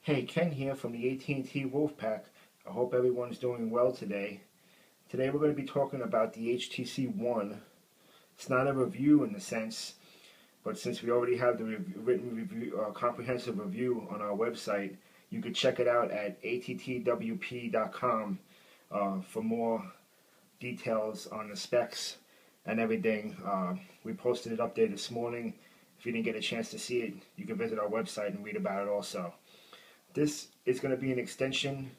Hey, Ken here from the AT&T Wolfpack. I hope everyone's doing well today. Today we're going to be talking about the HTC One. It's not a review in the sense, but since we already have the written review, comprehensive review on our website, you can check it out at attwp.com for more details on the specs and everything. We posted it up there this morning. If you didn't get a chance to see it, you can visit our website and read about it also. This is going to be an extension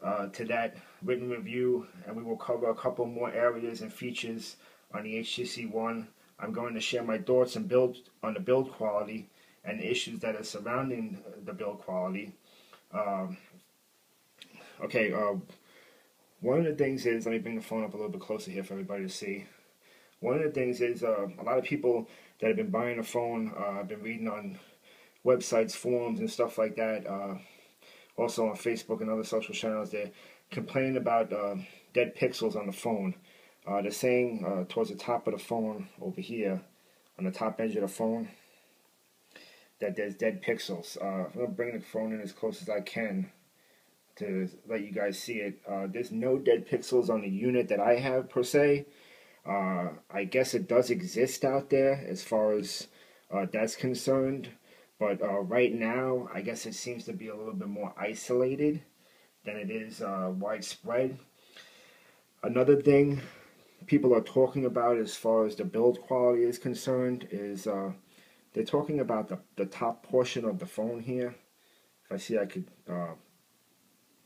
to that written review, and we will cover a couple more areas and features on the HTC One. I'm going to share my thoughts on the build quality and the issues that are surrounding the build quality. One of the things is, let me bring the phone up a little bit closer here for everybody to see. One of the things is a lot of people that have been buying a phone, I've been reading on websites, forums, and stuff like that. Also on Facebook and other social channels, they're complaining about dead pixels on the phone. They're saying towards the top of the phone over here, on the top edge of the phone, that there's dead pixels. I'm going to bring the phone in as close as I can to let you guys see it. There's no dead pixels on the unit that I have per se. I guess it does exist out there as far as that's concerned. But right now, I guess it seems to be a little bit more isolated than it is widespread. Another thing people are talking about as far as the build quality is concerned is they're talking about the top portion of the phone here. If I see I could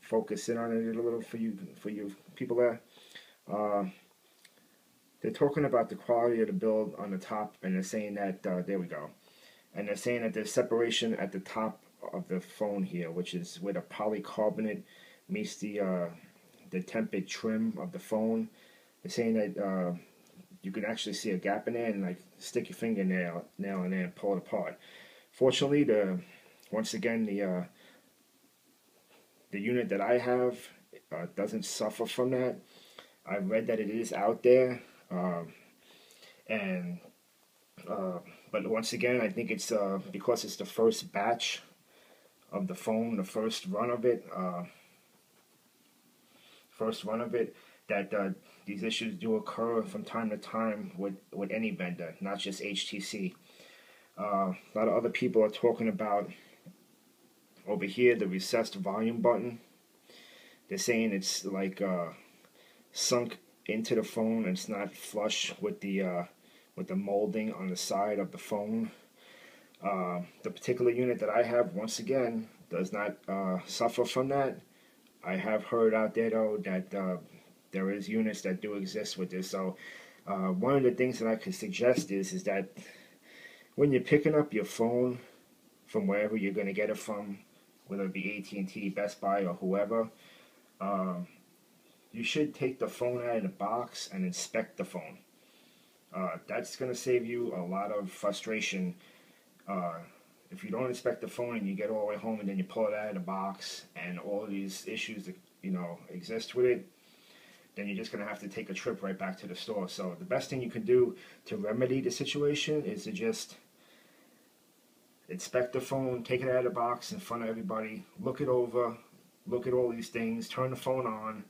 focus in on it a little for you people there. They're talking about the quality of the build on the top, and they're saying that, there we go. And they're saying that there's separation at the top of the phone here, which is where the polycarbonate meets the tempered trim of the phone. They're saying that you can actually see a gap in there and like stick your fingernail in there and pull it apart. Fortunately, once again the unit that I have doesn't suffer from that. I've read that it is out there, but once again, I think it's because it's the first batch of the phone, the first run of it, that these issues do occur from time to time with any vendor, not just HTC. A lot of other people are talking about over here the recessed volume button. They're saying it's like sunk into the phone and it's not flush with the molding on the side of the phone. The particular unit that I have, once again, does not suffer from that. I have heard out there though that there is units that do exist with this. So one of the things that I could suggest is that when you're picking up your phone from wherever you're going to get it from, whether it be AT&T, Best Buy, or whoever, you should take the phone out of the box and inspect the phone. That's going to save you a lot of frustration. If you don't inspect the phone and you get all the way home and then you pull it out of the box and all of these issues that exist with it, then you're just going to have to take a trip right back to the store. So the best thing you can do to remedy the situation is to just inspect the phone, take it out of the box in front of everybody, look it over, look at all these things, turn the phone on,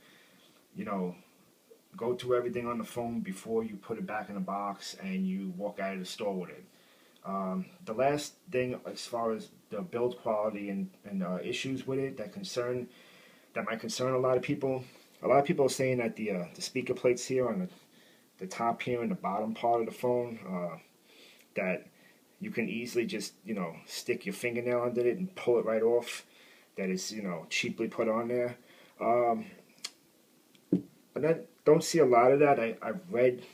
go through everything on the phone before you put it back in the box and you walk out of the store with it. The last thing as far as the build quality and issues with it that might concern a lot of people are saying that the speaker plates here on the top here and the bottom part of the phone, that you can easily just stick your fingernail under it and pull it right off. That is cheaply put on there. And I don't see a lot of that. I've read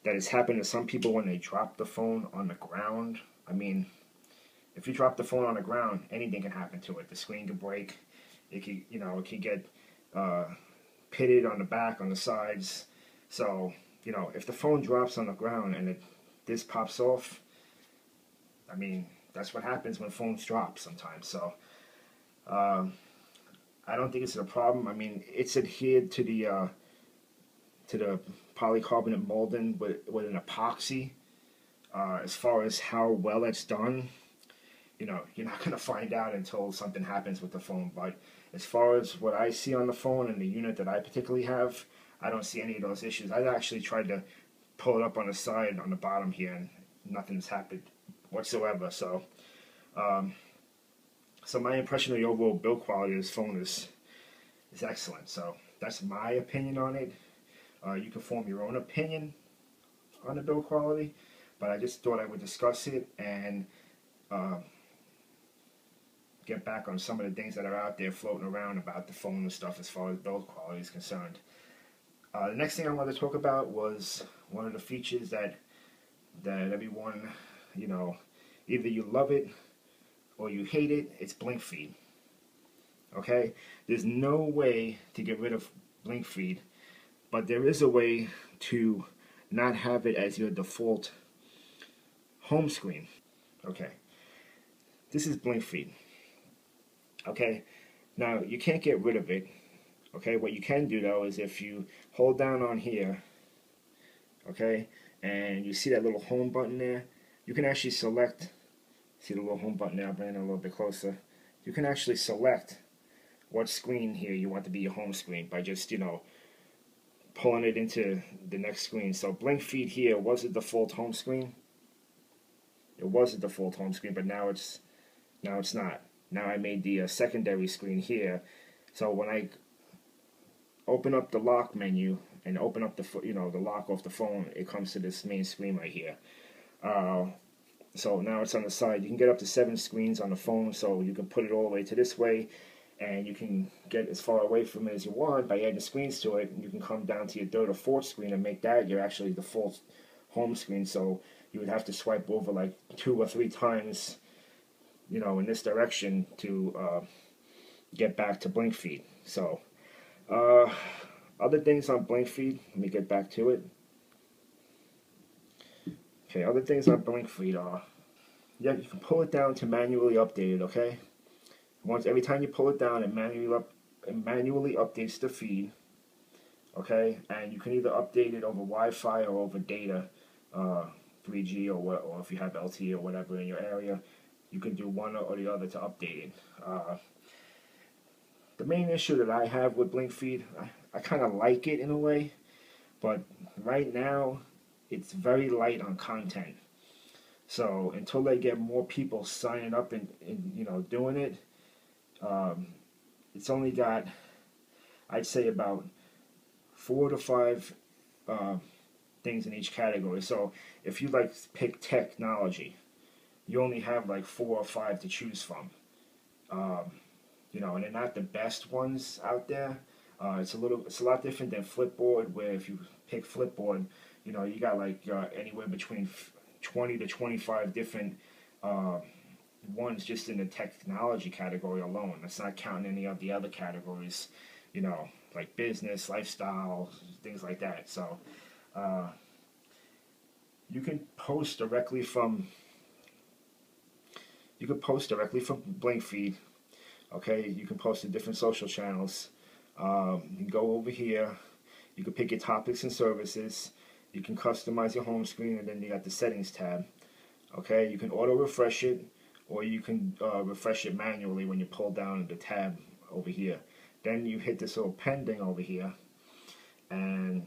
that it's happened to some people when they drop the phone on the ground. I mean, if you drop the phone on the ground, anything can happen to it. The screen could break. It could, it could get pitted on the back, on the sides. So, if the phone drops on the ground and this pops off, I mean, that's what happens when phones drop sometimes. So, I don't think it's a problem. I mean, it's adhered to the polycarbonate molding with an epoxy. As far as how well it's done, you're not going to find out until something happens with the phone. But as far as what I see on the phone and the unit that I particularly have, I don't see any of those issues. I actually tried to pull it up on the side, on the bottom here, and nothing's happened whatsoever. So, so my impression of the overall build quality of this phone is excellent. So that's my opinion on it. You can form your own opinion on the build quality, but I just thought I would discuss it and get back on some of the things that are out there floating around about the phone and stuff as far as build quality is concerned. The next thing I wanted to talk about was one of the features that everyone, either you love it or you hate it. It's blink feed. Okay, there's no way to get rid of blink feed, but there is a way to not have it as your default home screen. Okay, this is blink feed. Okay, now you can't get rid of it. Okay, what you can do though is if you hold down on here, okay, and you see that little home button there, you can actually select, see the little home button there, I'll bring it a little bit closer. You can actually select what screen here you want to be your home screen by just, pulling it into the next screen. So blink feed here was the default home screen. It was a default home screen, but now it's not. Now I made the secondary screen here. So when I open up the lock menu and open up the the lock off the phone, it comes to this main screen right here. So now it's on the side. You can get up to 7 screens on the phone, so you can put it all the way to this way, and you can get as far away from it as you want by adding screens to it. And you can come down to your 3rd or 4th screen and make that your actually default home screen. So you would have to swipe over like 2 or 3 times, in this direction to get back to blink feed. So other things on blink feed, let me get back to it. Okay, other things on blink feed are, you can pull it down to manually update it. Okay, every time you pull it down, it manually updates the feed. Okay, and you can either update it over Wi-Fi or over data, 3G or if you have LTE or whatever in your area, you can do one or the other to update it. The main issue that I have with blink feed, I kind of like it in a way, but right now it's very light on content. So until they get more people signing up and doing it, it's only got, I'd say, about 4 to 5 things in each category. So if you pick technology, you only have like 4 or 5 to choose from. And they're not the best ones out there. It's a lot different than Flipboard, where if you pick Flipboard, you got anywhere between 20 to 25 different ones just in the technology category alone. That's not counting any of the other categories, like business, lifestyle, things like that. So you can post directly from blink feed. Okay, you can post to different social channels. You can go over here. You can pick your topics and services. You can customize your home screen, and then you got the settings tab. Okay, you can auto refresh it, or you can refresh it manually when you pull down the tab over here. Then you hit this little pen thing over here, and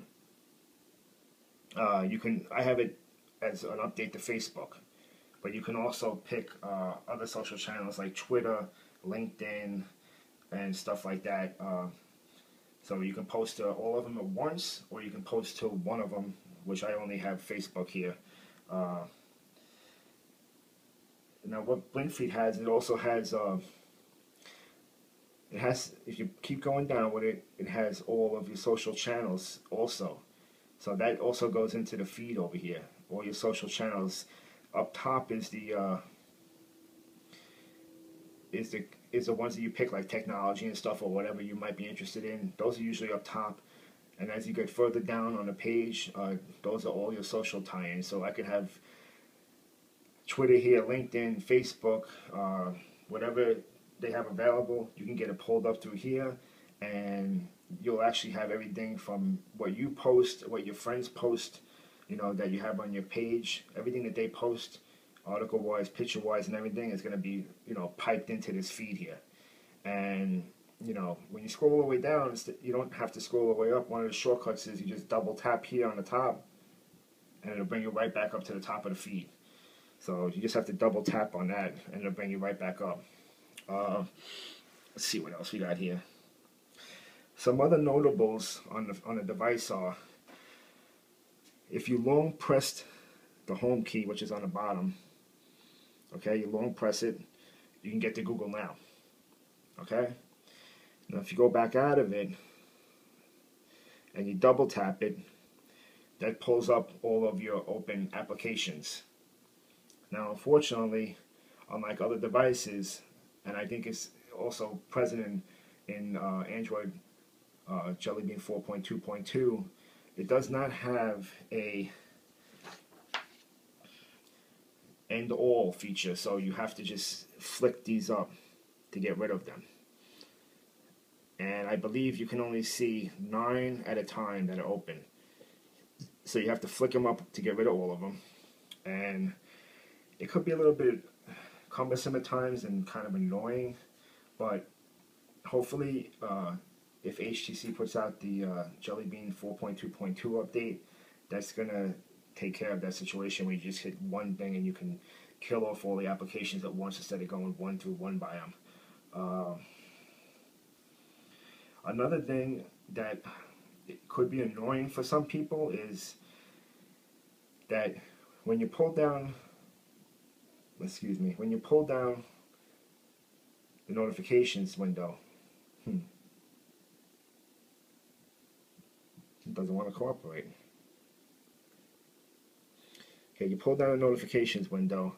I have it as an update to Facebook, but you can also pick other social channels like Twitter, LinkedIn, and stuff like that. So you can post to all of them at once, or you can post to one of them, which I only have Facebook here. Now what BlinkFeed has, it also has, if you keep going down with it, it has all of your social channels also. So that also goes into the feed over here. All your social channels. Up top is the ones that you pick, like technology and stuff, or whatever you might be interested in. Those are usually up top. And as you get further down on the page, those are all your social tie-ins. So I could have Twitter here, LinkedIn, Facebook, whatever they have available, you can get it pulled up through here, and you'll actually have everything from what you post, what your friends post, that you have on your page, everything that they post article-wise, picture-wise, and everything is going to be, piped into this feed here. And, when you scroll all the way down, you don't have to scroll all the way up. One of the shortcuts is you just double tap here on the top, and it'll bring you right back up to the top of the feed. So you just have to double tap on that, and it'll bring you right back up. Let's see what else we got here. Some other notables on the device are, if you long pressed the home key, which is on the bottom, okay, you long press it, you can get to Google Now. Okay? Now if you go back out of it and you double tap it, that pulls up all of your open applications. Now unfortunately, unlike other devices, and I think it's also present in Android Jelly Bean 4.2.2, it does not have a end all feature, so you have to just flick these up to get rid of them. And I believe you can only see 9 at a time that are open, so you have to flick them up to get rid of all of them. And it could be a little bit cumbersome at times and kind of annoying, but hopefully if HTC puts out the Jelly Bean 4.2.2 update, that's going to take care of that situation where you just hit one thing and you can kill off all the applications at once instead of going one through one by them. Another thing that it could be annoying for some people is that when you pull down, when you pull down the notifications window, it doesn't want to cooperate. Okay, you pull down the notifications window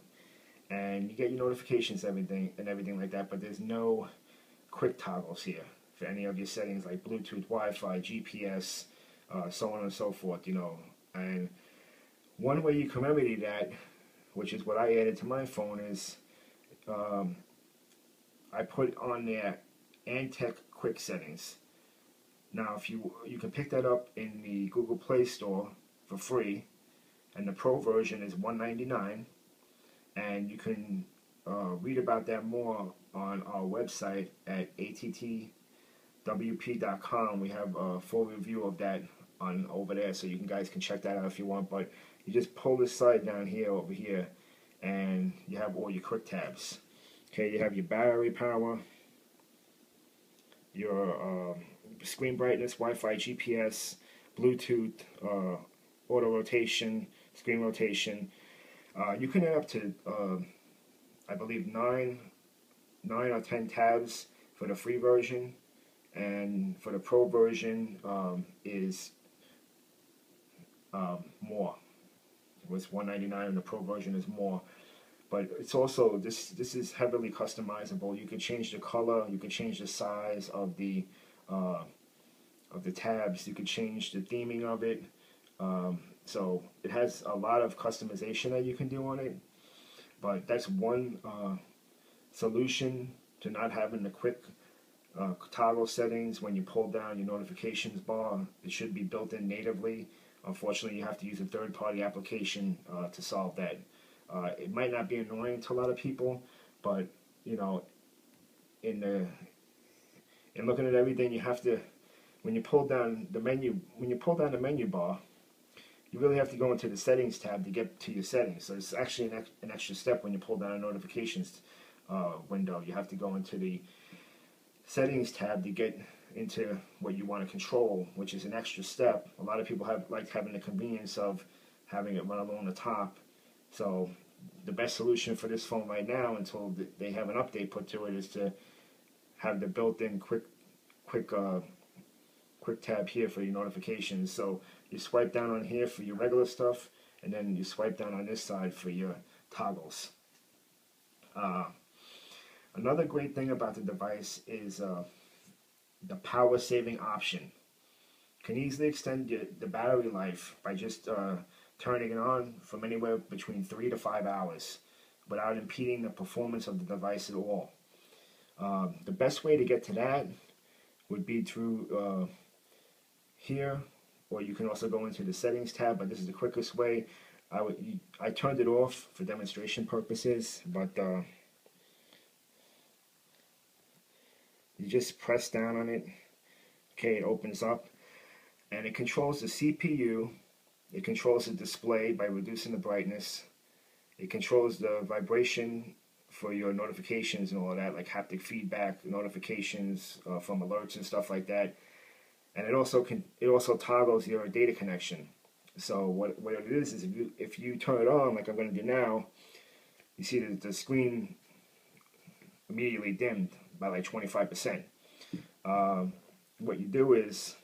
and you get your notifications, everything like that, but there's no quick toggles here for any of your settings like Bluetooth, Wi-Fi, GPS, so on and so forth, And one way you can remedy that, which is what I added to my phone, is I put on there Antec quick settings. Now, if you can pick that up in the Google Play Store for free, and the Pro version is $199, and you can read about that more on our website at attwp.com. We have a full review of that on over there, so you guys can check that out if you want. But you just pull this side down here, over here, and you have all your quick tabs. Okay, you have your battery power, your screen brightness, Wi-Fi, GPS, Bluetooth, auto rotation, screen rotation. You can add up to, I believe, 9 or 10 tabs for the free version, and for the Pro version is more. It was $199, and the Pro version is more. But it's also, this is heavily customizable. You can change the color, you can change the size of the tabs, you can change the theming of it. So it has a lot of customization that you can do on it. But that's one solution to not having the quick toggle settings when you pull down your notifications bar. It should be built in natively. Unfortunately, you have to use a third-party application to solve that. It might not be annoying to a lot of people, but in looking at everything, you have to, when you pull down the menu bar, you really have to go into the settings tab to get to your settings. So it's actually an extra step when you pull down a notifications window. You have to go into the settings tab to get into what you want to control, which is an extra step. A lot of people like having the convenience of having it run along the top. So the best solution for this phone right now, until they have an update put to it, is to have the built-in quick tab here for your notifications. So you swipe down on here for your regular stuff, and then you swipe down on this side for your toggles. Another great thing about the device is the power saving option. You can easily extend the battery life by just turning it on from anywhere between 3 to 5 hours without impeding the performance of the device at all. The best way to get to that would be through here, or you can also go into the settings tab, but this is the quickest way. I turned it off for demonstration purposes, but you just press down on it. Okay, it opens up, and it controls the CPU. It controls the display by reducing the brightness. It controls the vibration for your notifications and all of that, like haptic feedback notifications from alerts and stuff like that. And it also toggles your data connection. So what it is if you turn it on, like I'm going to do now, you see that the screen immediately dimmed by like 25%. What you do is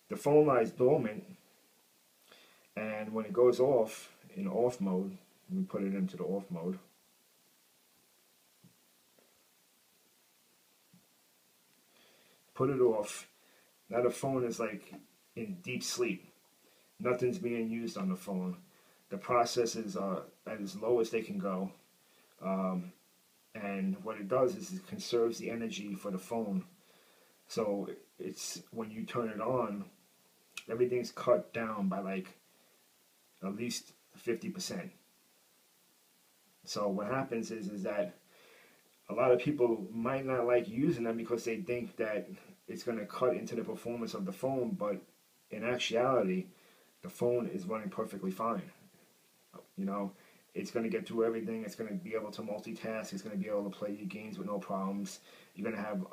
the phone lies dormant, and when it goes off in off mode, we put it into the off mode. Put it off. Now the phone is like in deep sleep. Nothing's being used on the phone. The processes are at as low as they can go. And what it does is it conserves the energy for the phone. So it's when you turn it on, everything's cut down by like at least 50%. So what happens is that a lot of people might not like using them because they think that it's going to cut into the performance of the phone, but in actuality, the phone is running perfectly fine. You know, it's going to get through everything. It's going to be able to multitask. It's going to be able to play your games with no problems. You're going to have,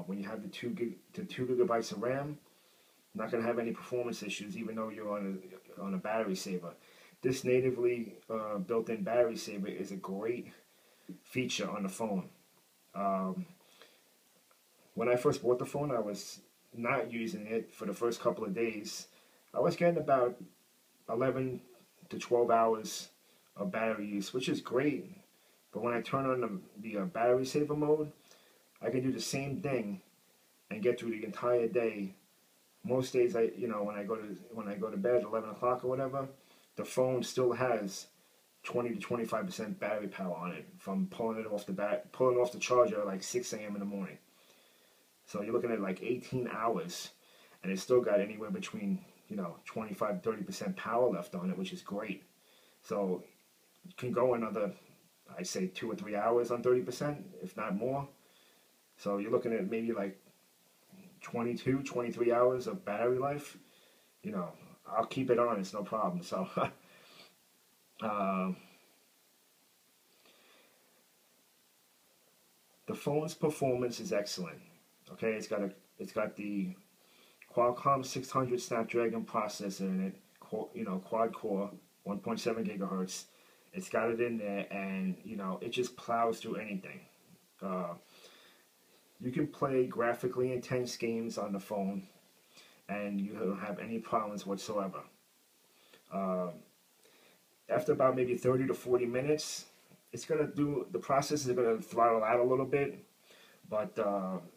when you have the 2 gigabytes of RAM, not going to have any performance issues, even though you're on a battery saver. This natively built-in battery saver is a great feature on the phone. When I first bought the phone, I was not using it for the first couple of days. I was getting about 11 to 12 hours of battery use, which is great. But when I turn on the battery saver mode, I can do the same thing and get through the entire day. Most days, when I go to bed, 11 o'clock or whatever, the phone still has 20 to 25% battery power on it from pulling off the charger at like 6 a.m. in the morning. So you're looking at like 18 hours, and it's still got anywhere between 25 30% power left on it, which is great. So you can go another, I'd say 2 or 3 hours on 30%, if not more. So you're looking at maybe like 22, 23 hours of battery life. I'll keep it on, it's no problem. So the phone's performance is excellent. Okay, it's got the Qualcomm 600 Snapdragon processor in it, quad core, 1.7 gigahertz. It's got it in there, and it just plows through anything. You can play graphically intense games on the phone, and you don't have any problems whatsoever. After about maybe 30 to 40 minutes, the process is gonna throttle out a little bit, but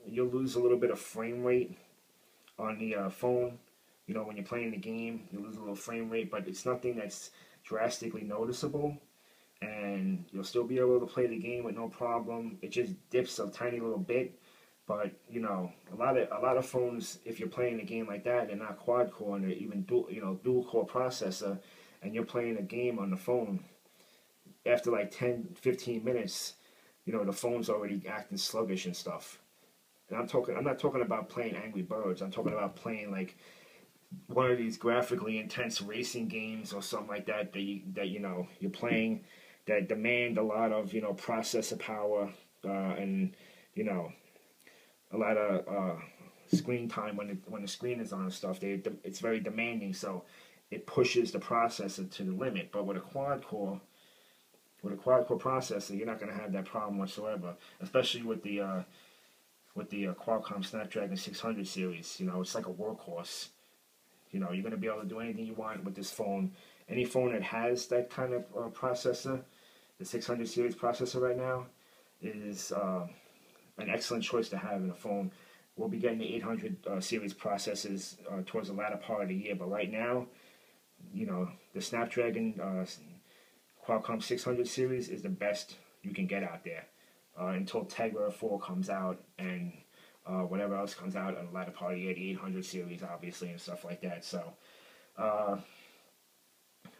you'll lose a little bit of frame rate on the phone. When you're playing the game, you lose a little frame rate, but it's nothing that's drastically noticeable, and you'll still be able to play the game with no problem. It just dips a tiny little bit, but a lot of phones, if you're playing a game like that, they're not quad core and they're even dual core processor, and you're playing a game on the phone. After like 10-15 minutes, the phone's already acting sluggish and stuff. And I'm not talking about playing Angry Birds. I'm talking about playing like one of these graphically intense racing games or something like that you're playing that demand a lot of processor power and a lot of screen time when the screen is on and stuff. It's very demanding, so it pushes the processor to the limit. But with a quad core processor, you're not going to have that problem whatsoever, especially with the Qualcomm Snapdragon 600 series. It's like a workhorse. You're going to be able to do anything you want with this phone. Any phone that has that kind of processor, the 600 series processor right now, is an excellent choice to have in a phone. We'll be getting the 800 series processors towards the latter part of the year, but right now, the Snapdragon Qualcomm 600 series is the best you can get out there until Tegra 4 comes out and whatever else comes out in the latter part of the year, the 800 series obviously and stuff like that. So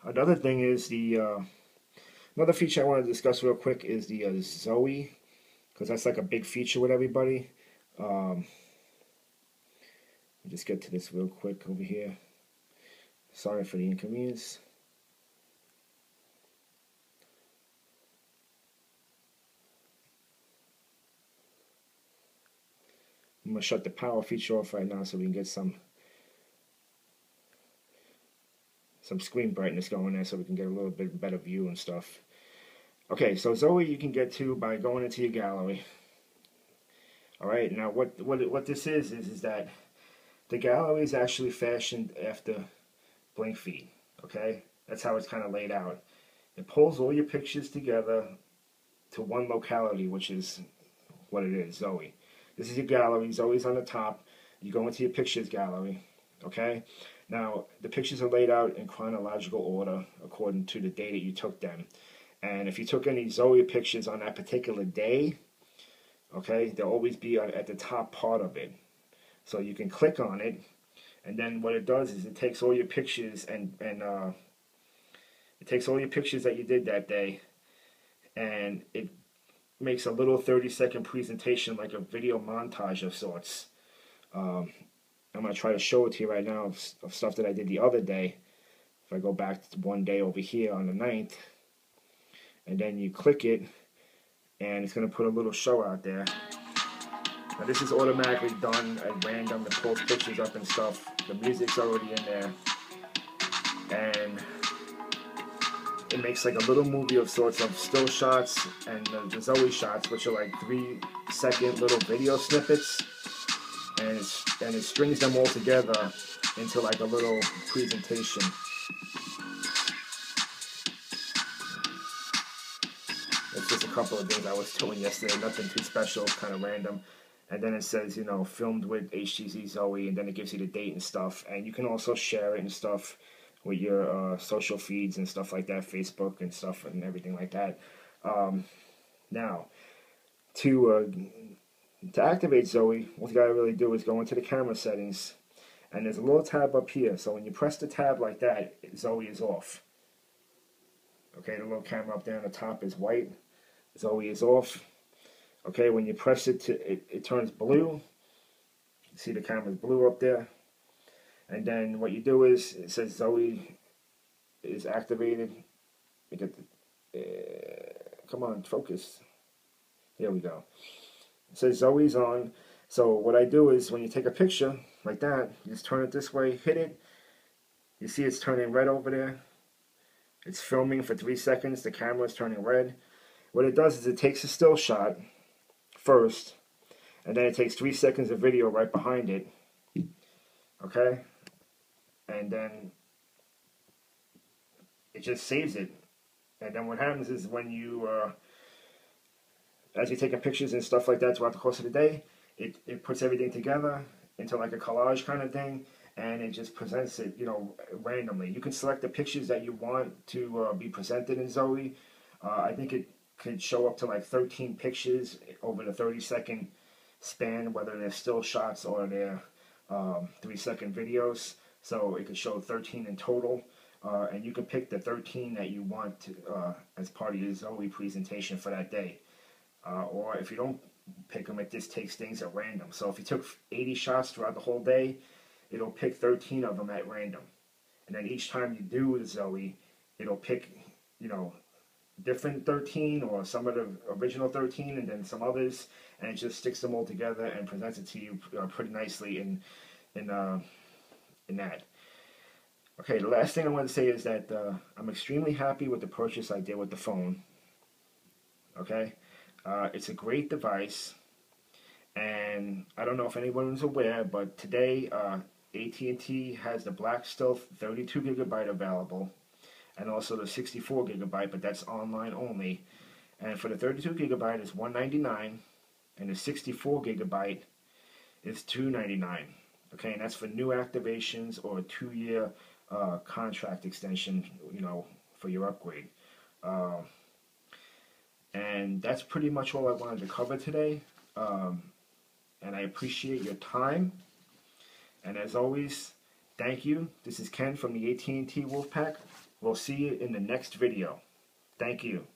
Another thing is another feature I want to discuss real quick is the Zoe, because that's like a big feature with everybody. Let me just get to this real quick over here. Sorry for the inconvenience. I'm going to shut the power feature off right now so we can get some screen brightness going there so we can get a little bit better view and stuff. Okay, so Zoe you can get to by going into your gallery. Alright, now what this is that the gallery is actually fashioned after Blink Feed. Okay, that's how it's kind of laid out. It pulls all your pictures together to one locality, which is what it is, Zoe. This is your gallery. Zoe's on the top. You go into your pictures gallery. Okay? Now, the pictures are laid out in chronological order according to the day that you took them. And if you took any Zoe pictures on that particular day, okay, they'll always be at the top part of it. So you can click on it, and then what it does is it takes all your pictures and it takes all your pictures that you did that day, and it makes a little 30-second presentation, like a video montage of sorts. I'm going to try to show it to you right now of stuff that I did the other day. If I go back to one day over here on the 9th, and then you click it, and it's going to put a little show out there. Now this is automatically done at random. It pulls pictures up and stuff. The music's already in there. And it makes like a little movie of sorts of still shots and the Zoe shots, which are like 3-second little video snippets, and it strings them all together into like a little presentation. It's just a couple of things I was doing yesterday, nothing too special, kind of random. And then it says, you know, filmed with HTC Zoe, and then it gives you the date and stuff. And you can also share it and stuff with your social feeds and stuff like that, Facebook and stuff and everything like that. Now, to activate Zoe, what you gotta really do is go into the camera settings, and there's a little tab up here. So when you press the tab like that, Zoe is off. Okay, the little camera up there on the top is white. Zoe is off. Okay, when you press it, it turns blue. You see the camera's blue up there. And then what you do is, it says Zoe is activated. We get come on, focus. There we go. It says Zoe's on. So what I do is, when you take a picture like that, you just turn it this way, hit it. You see it's turning red over there. It's filming for 3 seconds. The camera is turning red. What it does is it takes a still shot first, and then it takes 3 seconds of video right behind it. Okay? And then it just saves it. And then what happens is, when you, as you're taking pictures and stuff like that throughout the course of the day, it puts everything together into like a collage kind of thing, and it just presents it, you know, randomly. You can select the pictures that you want to be presented in Zoe. I think it could show up to like 13 pictures over the 30-second span, whether they're still shots or they're 3-second videos. So it could show 13 in total, and you can pick the 13 that you want to, as part of your Zoe presentation for that day. Or if you don't pick them, it just takes things at random. So if you took 80 shots throughout the whole day, it'll pick 13 of them at random. And then each time you do the Zoe, it'll pick, you know, different 13 or some of the original 13 and then some others, and it just sticks them all together and presents it to you pretty nicely in that. Okay, the last thing I want to say is that I'm extremely happy with the purchase I did with the phone. Okay, it's a great device, and I don't know if anyone is aware, but today AT&T has the Black Stealth 32GB available, and also the 64GB, but that's online only. And for the 32GB is $199, and the 64GB is $299. Okay, and that's for new activations or a 2-year contract extension, you know, for your upgrade. And that's pretty much all I wanted to cover today. And I appreciate your time. And as always, thank you. This is Ken from the AT&T Wolfpack. We'll see you in the next video. Thank you.